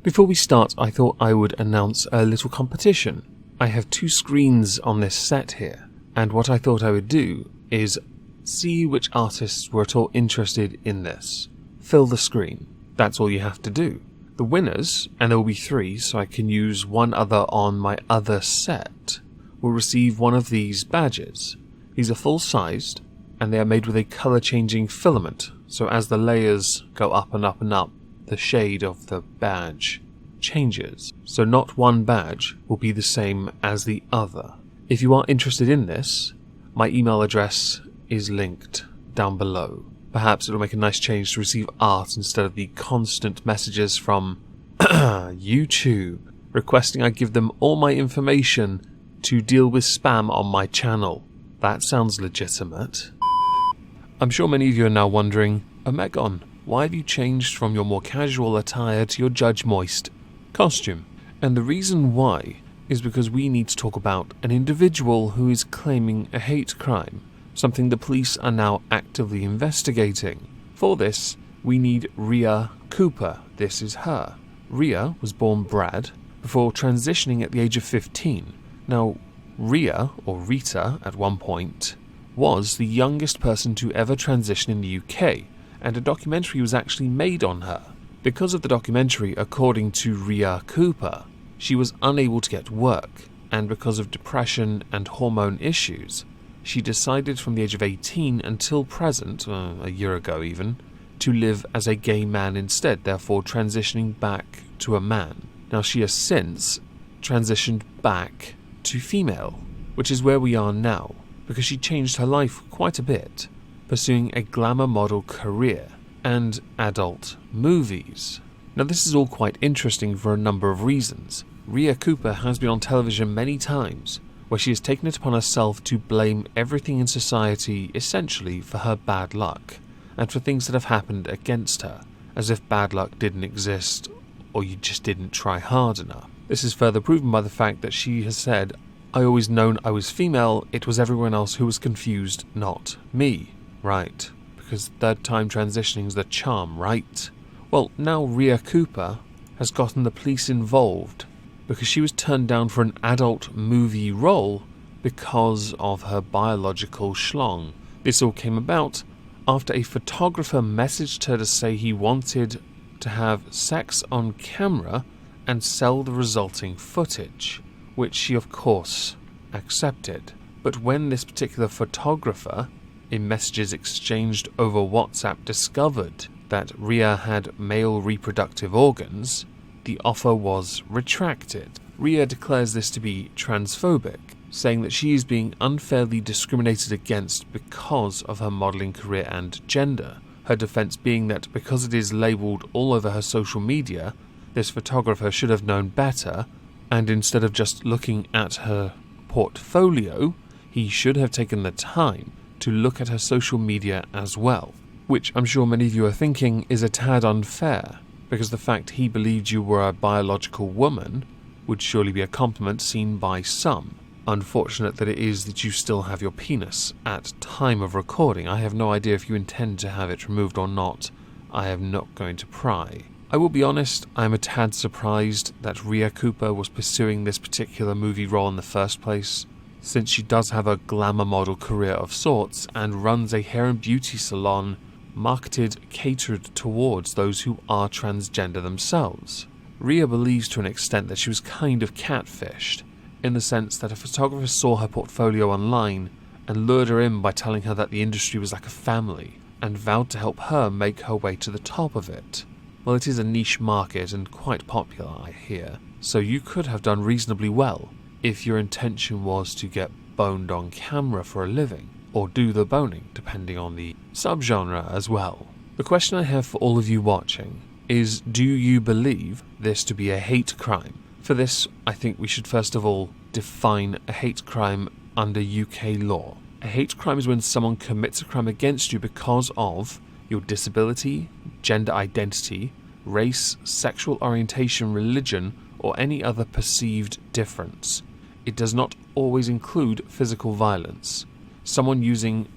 Before we start, I thought I would announce a little competition. I have 2 screens on this set here, and what I thought I would do is see which artists were at all interested in this. Fill the screen. That's all you have to do. The winners, and there will be 3, so I can use one other on my other set, will receive one of these badges. These are full-sized, and they are made with a colour-changing filament, so as the layers go up and up and up, the shade of the badge changes. So not one badge will be the same as the other. If you are interested in this, my email address is linked down below. Perhaps it'll make a nice change to receive art instead of the constant messages from YouTube requesting I give them all my information to deal with spam on my channel. That sounds legitimate. I'm sure many of you are now wondering, Omegon, why have you changed from your more casual attire to your Judge Moist costume? And the reason why is because we need to talk about an individual who is claiming a hate crime, something the police are now actively investigating. For this, we need Ria Cooper. This is her. Ria was born Brad before transitioning at the age of 15. Now, Ria, or Rita at one point, was the youngest person to ever transition in the UK, and a documentary was actually made on her. Because of the documentary, according to Ria Cooper, she was unable to get work, and because of depression and hormone issues, she decided from the age of 18 until present, a year ago even, to live as a gay man instead, therefore transitioning back to a man. Now she has since transitioned back to female, which is where we are now, because she changed her life quite a bit, pursuing a glamour model career and adult movies. Now this is all quite interesting for a number of reasons. Ria Cooper has been on television many times, where she has taken it upon herself to blame everything in society essentially for her bad luck, and for things that have happened against her, as if bad luck didn't exist, or you just didn't try hard enough. This is further proven by the fact that she has said, "I always known I was female, it was everyone else who was confused, not me." Right, because third time transitioning's the charm, right? Well, now Ria Cooper has gotten the police involved, because she was turned down for an adult movie role because of her biological schlong. This all came about after a photographer messaged her to say he wanted to have sex on camera and sell the resulting footage, which she of course accepted. But when this particular photographer, in messages exchanged over WhatsApp, discovered that Ria had male reproductive organs, the offer was retracted. Ria declares this to be transphobic, saying that she is being unfairly discriminated against because of her modelling career and gender. Her defence being that because it is labelled all over her social media, this photographer should have known better, and instead of just looking at her portfolio, he should have taken the time to look at her social media as well. Which I'm sure many of you are thinking is a tad unfair, because the fact he believed you were a biological woman would surely be a compliment seen by some. Unfortunate that it is that you still have your penis at time of recording. I have no idea if you intend to have it removed or not. I am not going to pry. I will be honest, I am a tad surprised that Ria Cooper was pursuing this particular movie role in the first place, since she does have a glamour model career of sorts and runs a hair and beauty salon catered towards those who are transgender themselves. Ria believes to an extent that she was kind of catfished, in the sense that a photographer saw her portfolio online and lured her in by telling her that the industry was like a family, and vowed to help her make her way to the top of it. Well, it is a niche market and quite popular, I hear, so you could have done reasonably well if your intention was to get boned on camera for a living, or do the boning, depending on the subgenre as well. The question I have for all of you watching is, do you believe this to be a hate crime? For this, I think we should first of all define a hate crime under UK law. A hate crime is when someone commits a crime against you because of your disability, gender identity, race, sexual orientation, religion, or any other perceived difference. It does not always include physical violence. Someone using,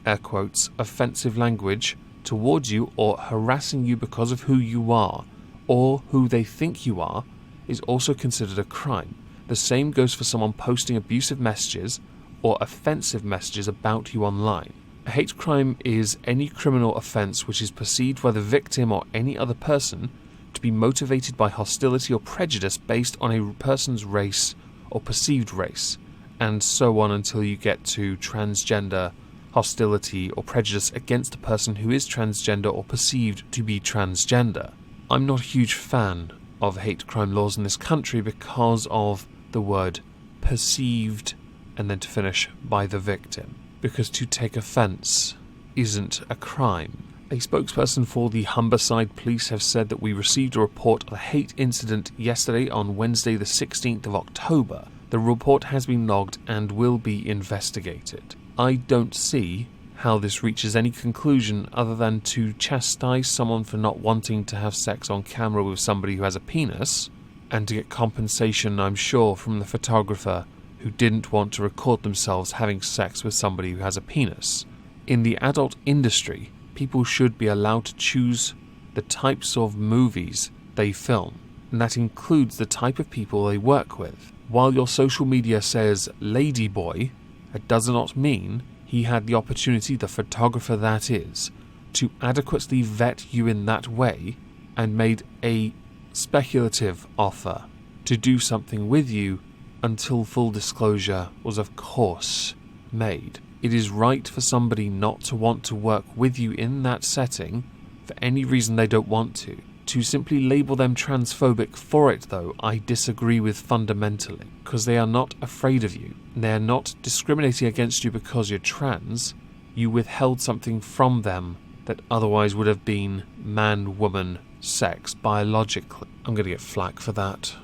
air quotes, offensive language towards you or harassing you because of who you are, or who they think you are is also considered a crime. The same goes for someone posting abusive messages or offensive messages about you online. A hate crime is any criminal offence which is perceived by the victim or any other person to be motivated by hostility or prejudice based on a person's race or perceived race, and so on until you get to transgender hostility or prejudice against a person who is transgender or perceived to be transgender. I'm not a huge fan of hate crime laws in this country because of the word perceived and then to finish by the victim, because to take offence isn't a crime. A spokesperson for the Humberside Police have said that we received a report of a hate incident yesterday on Wednesday the 16th of October. The report has been logged and will be investigated. I don't see how this reaches any conclusion other than to chastise someone for not wanting to have sex on camera with somebody who has a penis, and to get compensation, I'm sure, from the photographer who didn't want to record themselves having sex with somebody who has a penis. In the adult industry, people should be allowed to choose the types of movies they film, and that includes the type of people they work with. While your social media says ladyboy, it does not mean he had the opportunity, the photographer that is, to adequately vet you in that way and made a speculative offer to do something with you until full disclosure was of course made. It is right for somebody not to want to work with you in that setting for any reason they don't want to. To simply label them transphobic for it, though, I disagree with fundamentally, because they are not afraid of you. They are not discriminating against you because you're trans. You withheld something from them that otherwise would have been man-woman sex biologically. I'm going to get flack for that.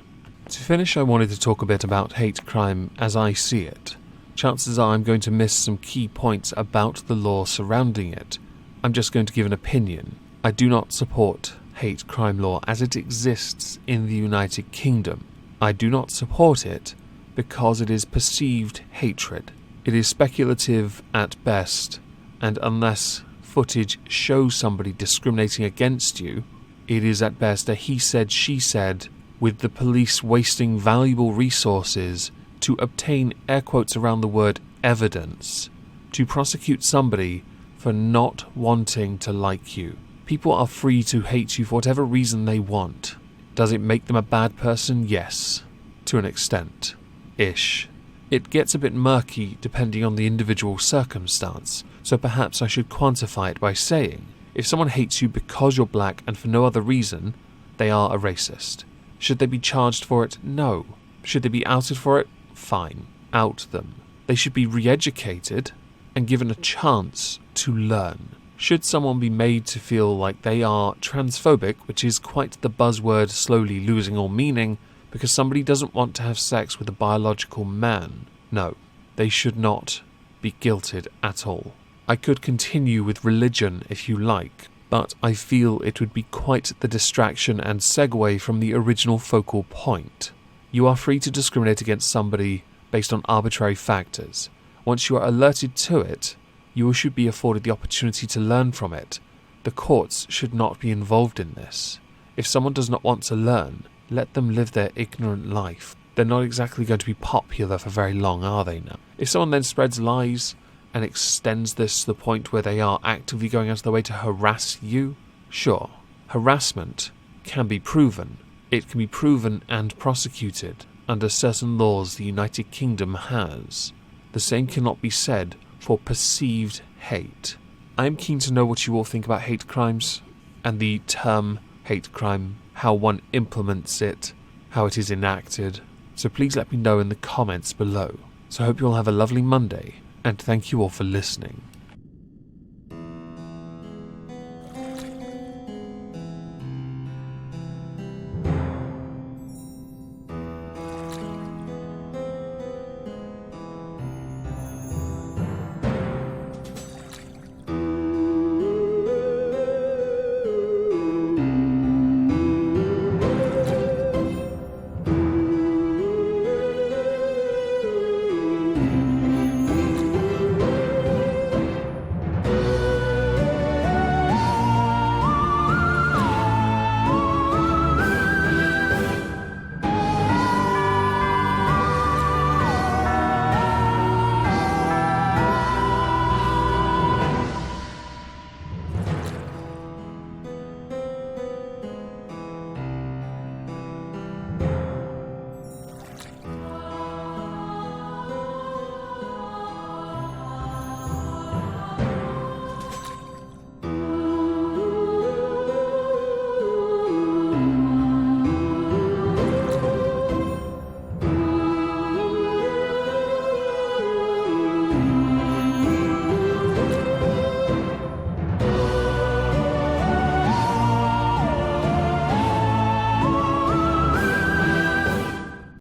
To finish, I wanted to talk a bit about hate crime as I see it. Chances are I'm going to miss some key points about the law surrounding it. I'm just going to give an opinion. I do not support hate crime law as it exists in the United Kingdom. I do not support it because it is perceived hatred. It is speculative at best, and unless footage shows somebody discriminating against you, it is at best a he said, she said, with the police wasting valuable resources to obtain air quotes around the word evidence to prosecute somebody for not wanting to like you. People are free to hate you for whatever reason they want. Does it make them a bad person? Yes, to an extent. Ish. It gets a bit murky depending on the individual circumstance, so perhaps I should quantify it by saying, if someone hates you because you're black and for no other reason, they are a racist. Should they be charged for it? No. Should they be outed for it? Fine. Out them. They should be re-educated and given a chance to learn. Should someone be made to feel like they are transphobic, which is quite the buzzword slowly losing all meaning, because somebody doesn't want to have sex with a biological man? No, they should not be guilted at all. I could continue with religion if you like, but I feel it would be quite the distraction and segue from the original focal point. You are free to discriminate against somebody based on arbitrary factors. Once you are alerted to it, you should be afforded the opportunity to learn from it. The courts should not be involved in this. If someone does not want to learn, let them live their ignorant life. They're not exactly going to be popular for very long, are they now? If someone then spreads lies and extends this to the point where they are actively going out of their way to harass you, sure, harassment can be proven. It can be proven and prosecuted under certain laws the United Kingdom has. The same cannot be said for perceived hate. I am keen to know what you all think about hate crimes and the term hate crime, how one implements it, how it is enacted. So please let me know in the comments below. So I hope you all have a lovely Monday, and thank you all for listening.